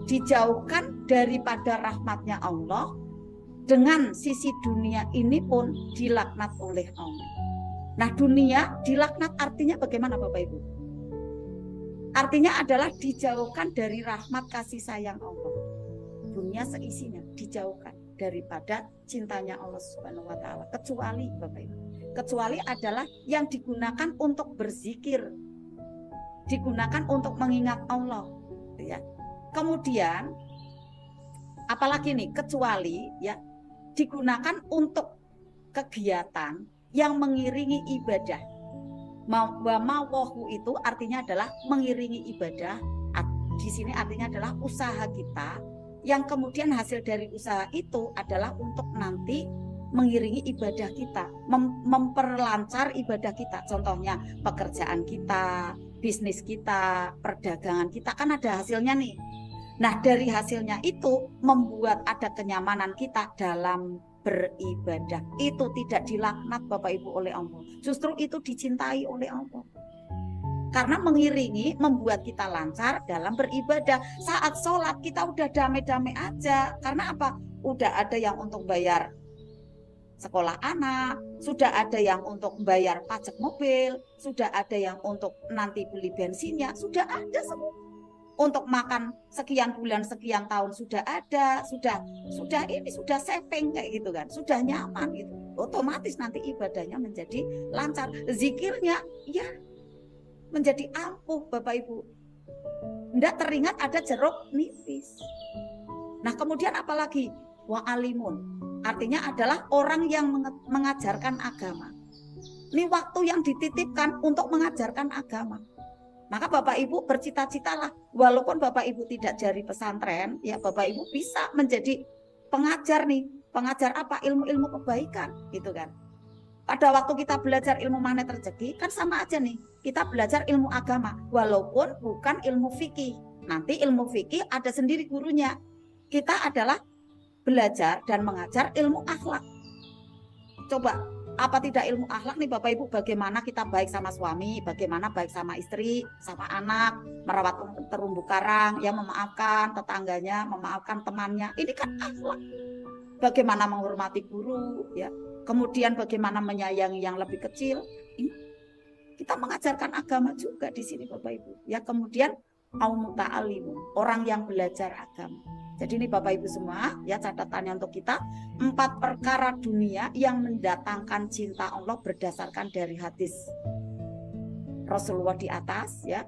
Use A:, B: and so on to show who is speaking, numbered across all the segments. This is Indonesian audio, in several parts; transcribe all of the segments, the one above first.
A: dijauhkan daripada rahmatnya Allah, dengan sisi dunia ini pun dilaknat oleh Allah. Nah, dunia dilaknat artinya bagaimana Bapak Ibu? Artinya adalah dijauhkan dari rahmat kasih sayang Allah. Dunia seisinya dijauhkan daripada cintanya Allah Subhanahu wa taala, kecuali Bapak Ibu, kecuali adalah yang digunakan untuk berzikir, digunakan untuk mengingat Allah, ya. Kemudian apalagi nih, kecuali ya digunakan untuk kegiatan yang mengiringi ibadah. Wa mawahu itu artinya adalah mengiringi ibadah. Di sini artinya adalah usaha kita, yang kemudian hasil dari usaha itu adalah untuk nanti mengiringi ibadah kita, memperlancar ibadah kita. Contohnya pekerjaan kita, bisnis kita, perdagangan kita, kan ada hasilnya nih. Nah, dari hasilnya itu membuat ada kenyamanan kita dalam beribadah. Itu tidak dilaknat Bapak Ibu oleh Allah. Justru itu dicintai oleh Allah. Karena mengiringi, membuat kita lancar dalam beribadah. Saat sholat kita udah damai-damai aja. Karena apa? Udah ada yang untuk bayar sekolah anak, sudah ada yang untuk bayar pajak mobil, sudah ada yang untuk nanti beli bensinnya, sudah ada semua. Untuk makan sekian bulan, sekian tahun sudah ada, sudah saving kayak gitu kan, sudah nyaman gitu. Otomatis nanti ibadahnya menjadi lancar, zikirnya ya menjadi ampuh Bapak Ibu. Nggak teringat ada jeruk nipis. Nah, kemudian apalagi wa alimun, artinya adalah orang yang mengajarkan agama. Ini waktu yang dititipkan untuk mengajarkan agama. Maka Bapak Ibu bercita-citalah, walaupun Bapak Ibu tidak dari pesantren, ya Bapak Ibu bisa menjadi pengajar nih. Pengajar apa? Ilmu-ilmu kebaikan, gitu kan. Pada waktu kita belajar ilmu magnet rezeki, kan sama aja nih. Kita belajar ilmu agama, walaupun bukan ilmu fikih. Nanti ilmu fikih ada sendiri gurunya. Kita adalah belajar dan mengajar ilmu akhlak. Coba, apa tidak ilmu akhlak nih Bapak Ibu, bagaimana kita baik sama suami, bagaimana baik sama istri, sama anak, merawat terumbu karang, ya memaafkan tetangganya, memaafkan temannya. Ini kan akhlak. Bagaimana menghormati guru, ya. Kemudian bagaimana menyayangi yang lebih kecil. Ini kita mengajarkan agama juga di sini Bapak Ibu. Ya, kemudian muta'alimun, orang yang belajar agama. Jadi ini Bapak Ibu semua, ya catatannya untuk kita, 4 perkara dunia yang mendatangkan cinta Allah berdasarkan dari hadis Rasulullah di atas, ya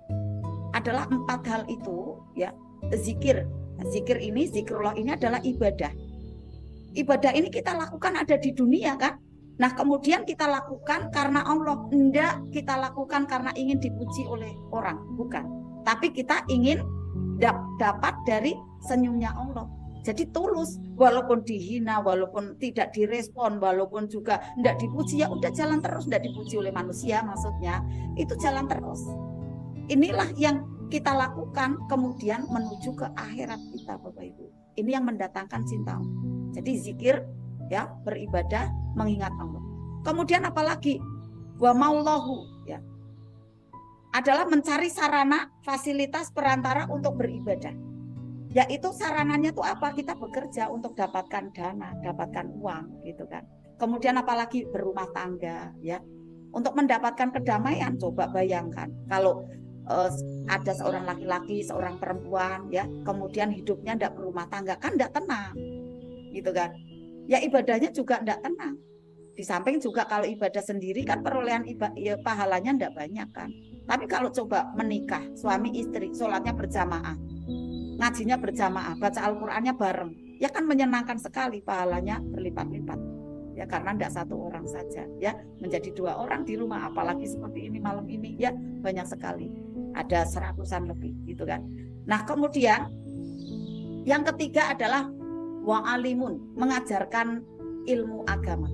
A: adalah 4 hal itu, ya. Zikir, zikir ini, zikrullah ini adalah ibadah. Ibadah ini kita lakukan ada di dunia kan. Nah, kemudian kita lakukan karena Allah, enggak kita lakukan karena ingin dipuji oleh orang, bukan. Tapi kita ingin dapat dari senyumnya Allah. Jadi tulus, walaupun dihina, walaupun tidak direspon, walaupun juga tidak dipuji, ya udah jalan terus, tidak dipuji oleh manusia maksudnya, itu jalan terus. Inilah yang kita lakukan kemudian menuju ke akhirat kita Bapak Ibu. Ini yang mendatangkan cinta Allah. Jadi zikir, ya beribadah, mengingat Allah. Kemudian apalagi? Wa maullahu, ya adalah mencari sarana, fasilitas, perantara untuk beribadah. Yaitu sarananya tuh apa? Kita bekerja untuk dapatkan dana, dapatkan uang gitu kan. Kemudian apalagi berumah tangga, ya. Untuk mendapatkan kedamaian, coba bayangkan kalau ada seorang laki-laki, seorang perempuan, ya, kemudian hidupnya tidak berumah tangga, kan tidak tenang gitu kan. Ya ibadahnya juga tidak tenang. Di samping juga kalau ibadah sendiri kan perolehan ya, pahalanya tidak banyak kan. Tapi kalau coba menikah, suami istri, sholatnya berjamaah, ngajinya berjamaah, baca Al-Qur'annya bareng, ya kan menyenangkan sekali, pahalanya berlipat-lipat. Ya karena tidak satu orang saja, ya menjadi 2 orang di rumah, apalagi seperti ini malam ini, ya banyak sekali, ada 100-an lebih gitu kan. Nah kemudian yang ketiga adalah wa'alimun, mengajarkan ilmu agama.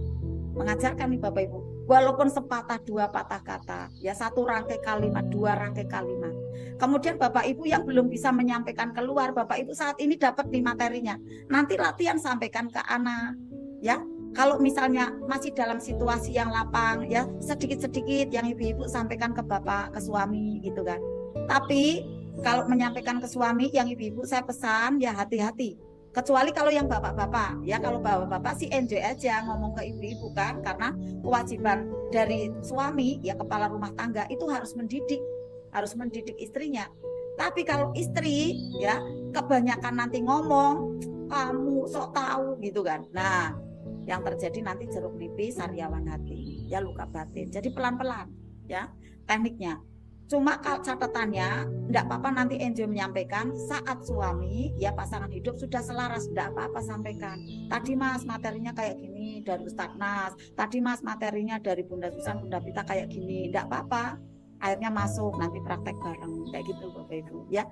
A: Mengajarkan nih Bapak Ibu, walaupun sepatah 2 patah kata, ya 1 rangkai kalimat, 2 rangkai kalimat. Kemudian Bapak Ibu yang belum bisa menyampaikan keluar, Bapak Ibu saat ini dapat nih materinya, nanti latihan sampaikan ke anak, ya. Kalau misalnya masih dalam situasi yang lapang, ya sedikit-sedikit yang ibu-ibu sampaikan ke bapak, ke suami gitu kan. Tapi kalau menyampaikan ke suami yang ibu-ibu saya pesan ya hati-hati. Kecuali kalau yang bapak-bapak, ya kalau bapak-bapak sih enjoy aja ngomong ke ibu-ibu kan, karena kewajiban dari suami ya kepala rumah tangga itu harus mendidik istrinya. Tapi kalau istri ya kebanyakan nanti ngomong, kamu sok tahu gitu kan. Nah, yang terjadi nanti jeruk nipis sariawan hati, ya luka batin. Jadi pelan-pelan ya tekniknya. Cuma kalau catatannya enggak apa-apa nanti enjoy menyampaikan saat suami ya pasangan hidup sudah selaras, enggak apa-apa sampaikan. Tadi Mas materinya kayak gini dari Ustadz Nas, tadi Mas materinya dari Bunda Susan, Bunda Pita kayak gini, enggak apa-apa. Akhirnya masuk nanti praktek bareng kayak gitu Bapak Ibu ya.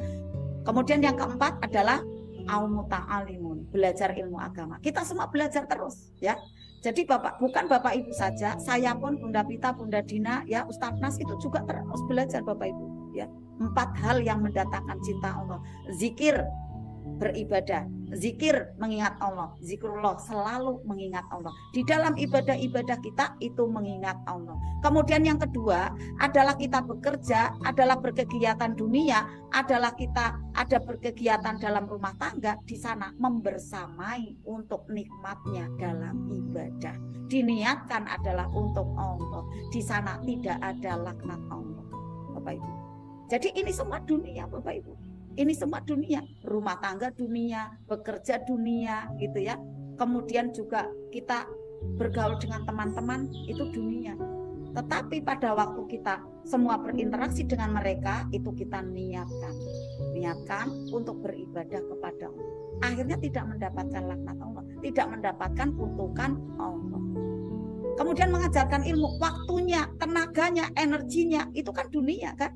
A: Kemudian yang keempat adalah aumuta'alimun, belajar ilmu agama. Kita semua belajar terus ya. Jadi bukan Bapak Ibu saja, saya pun Bunda Pita, Bunda Dina, ya Ustadz Nas itu juga terus belajar Bapak Ibu. Ya, 4 hal yang mendatangkan cinta Allah: zikir, beribadah, zikir mengingat Allah, zikrullah selalu mengingat Allah. Di dalam ibadah-ibadah kita itu mengingat Allah. Kemudian yang kedua adalah kita bekerja, adalah berkegiatan dunia, adalah kita ada berkegiatan dalam rumah tangga, di sana membersamai untuk nikmatnya dalam ibadah. Diniatkan adalah untuk Allah. Di sana tidak ada laknat Allah, Bapak Ibu. Jadi ini semua dunia, Bapak Ibu. Ini semua dunia, rumah tangga dunia, bekerja dunia gitu ya. Kemudian juga kita bergaul dengan teman-teman itu dunia. Tetapi pada waktu kita semua berinteraksi dengan mereka itu kita niatkan untuk beribadah kepada Allah. Akhirnya tidak mendapatkan laknat Allah, tidak mendapatkan kutukan Allah. Kemudian mengajarkan ilmu, waktunya, tenaganya, energinya itu kan dunia kan.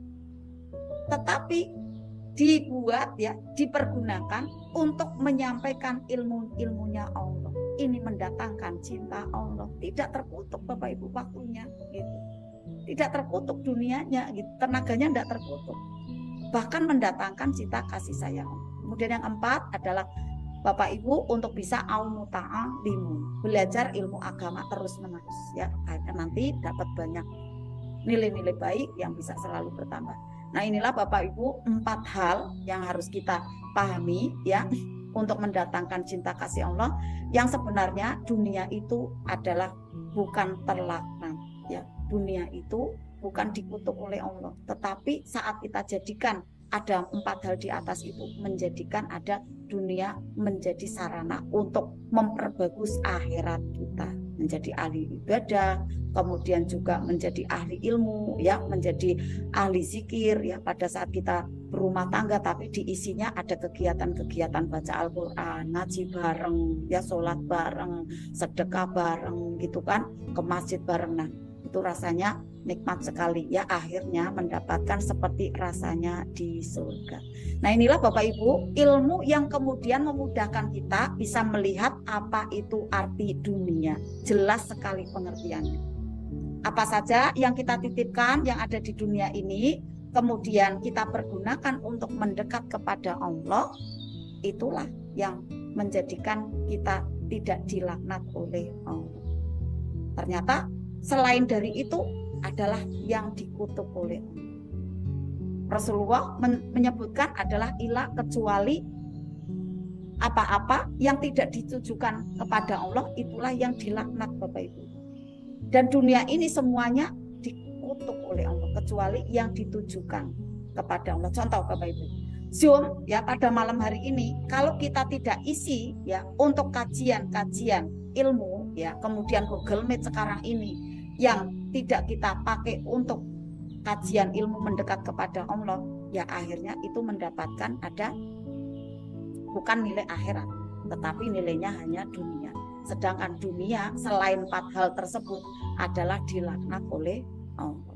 A: Tetapi dibuat ya, dipergunakan untuk menyampaikan ilmunya Allah. Ini mendatangkan cinta Allah. Tidak terkutuk Bapak Ibu waktunya gitu. Tidak terkutuk dunianya gitu. Tenaganya tidak terkutuk. Bahkan mendatangkan cinta kasih sayang. Kemudian yang keempat adalah Bapak Ibu untuk bisa aumuta'alimun, belajar ilmu agama terus-menerus ya. Akhirnya nanti dapat banyak nilai-nilai baik yang bisa selalu bertambah. Nah inilah Bapak Ibu 4 hal yang harus kita pahami ya untuk mendatangkan cinta kasih Allah, yang sebenarnya dunia itu adalah bukan terlaknat ya. Dunia itu bukan dikutuk oleh Allah, tetapi saat kita jadikan ada 4 hal di atas itu, menjadikan ada dunia menjadi sarana untuk memperbagus akhirat kita, menjadi ahli ibadah, kemudian juga menjadi ahli ilmu ya, menjadi ahli zikir ya pada saat kita berumah tangga, tapi diisinya ada kegiatan-kegiatan baca Al-Qur'an, ngaji bareng ya, sholat bareng, sedekah bareng gitu kan, ke masjid bareng. Nah itu rasanya nikmat sekali ya, akhirnya mendapatkan seperti rasanya di surga. Nah inilah Bapak Ibu ilmu yang kemudian memudahkan kita bisa melihat apa itu arti dunia, jelas sekali pengertiannya. Apa saja yang kita titipkan yang ada di dunia ini, kemudian kita pergunakan untuk mendekat kepada Allah, itulah yang menjadikan kita tidak dilaknat oleh Allah. Ternyata selain dari itu adalah yang dikutuk oleh Allah. Rasulullah menyebutkan adalah ilah, kecuali apa-apa yang tidak ditujukan kepada Allah itulah yang dilaknat Bapak Ibu. Dan dunia ini semuanya dikutuk oleh Allah kecuali yang ditujukan kepada Allah. Contoh Bapak Ibu, Zoom ya pada malam hari ini kalau kita tidak isi ya untuk kajian-kajian ilmu ya, kemudian Google Meet sekarang ini yang tidak kita pakai untuk kajian ilmu mendekat kepada Allah, ya akhirnya itu mendapatkan ada bukan nilai akhirat, tetapi nilainya hanya dunia. Sedangkan dunia selain 4 hal tersebut adalah dilaknat oleh Allah.